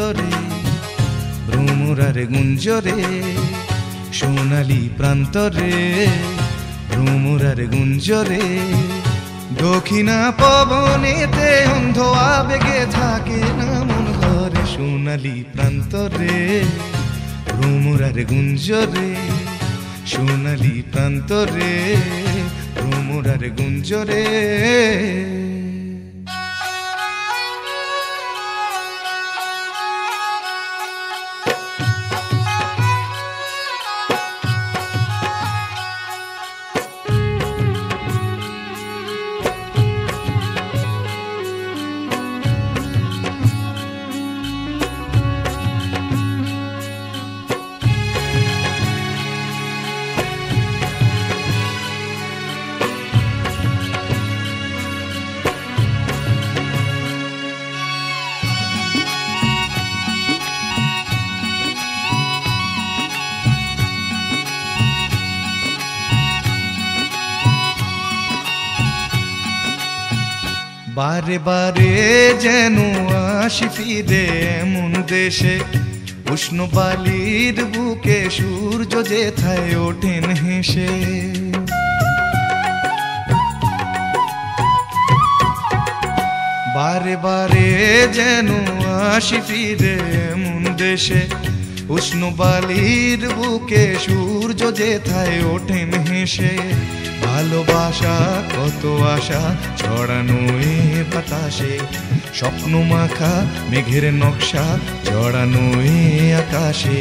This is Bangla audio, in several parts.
প্রান্তরে ভ্রমরারে গুঞ্জরে সোনালি প্রান্তরে ভ্রমরারে গুঞ্জরে দক্ষিণা পবনেতে অন্ধ আবেগে থাকে না মন ঘরে সোনালি প্রান্তরে ভ্রমরারে গুঞ্জরে সোনালি প্রান্তরে ভ্রমরারে গুঞ্জরে বারে বারে যেন আসি ফিরে এমন দেশে উষ্ণ বালির বুকে সূর্য যেথায় ওঠেন হেসে বারে বারে যেন আসি ফিরে এমন দেশে উষ্ণ বালির বুকে সূর্য যেথায় ওঠেন হেসে ভালোবাসা কত আশা ছড়ানো এ বাতাসে স্বপ্ন মাখা মেঘের নকশা জড়ানো এ আকাশে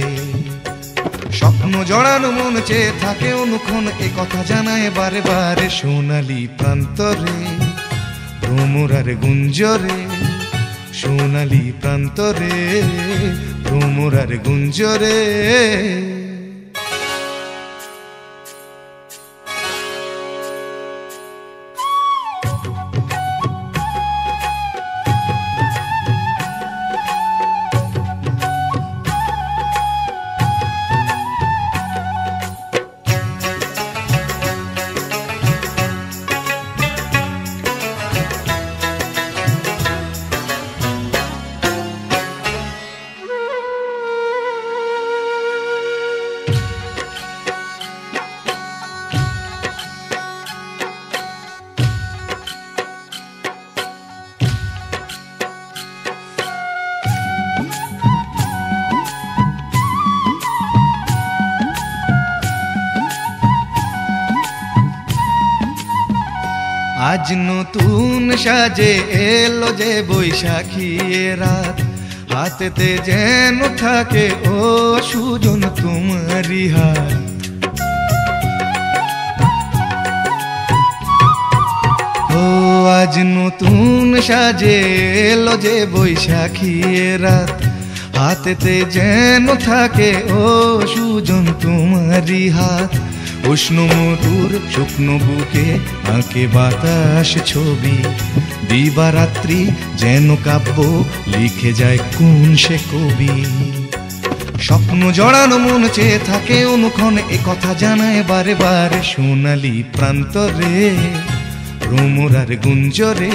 স্বপ্ন জড়ানো মন চেয়ে থাকে অনুক্ষণ এ কথা জানায় বারে বারে সোনালি প্রান্তরে ভ্রমরারে গুঞ্জরে সোনালি প্রান্তরে ভ্রমরারে গুঞ্জরে আজ নতুন সাজে এলো যে বৈশাখী রাত হাতেতে যেন থাকে ও সুজন তোমারি হাত ও আজ নতুন সাজে এলো যে বৈশাখী রাত হাতেতে যেন থাকে ও সুজন তোমারি হাত উষ্ণ মধুর শুকনো বুকে আঁকে বাতাস ছবি দিবারাত্রি যেন কাব্য লিখে যায় কোন সে কবি স্বপ্ন জড়ানো মন চেয়ে থাকে অনুক্ষণ এ কথা জানায় বারে বারে সোনালি প্রান্তরে ভ্রমরারে গুঞ্জরে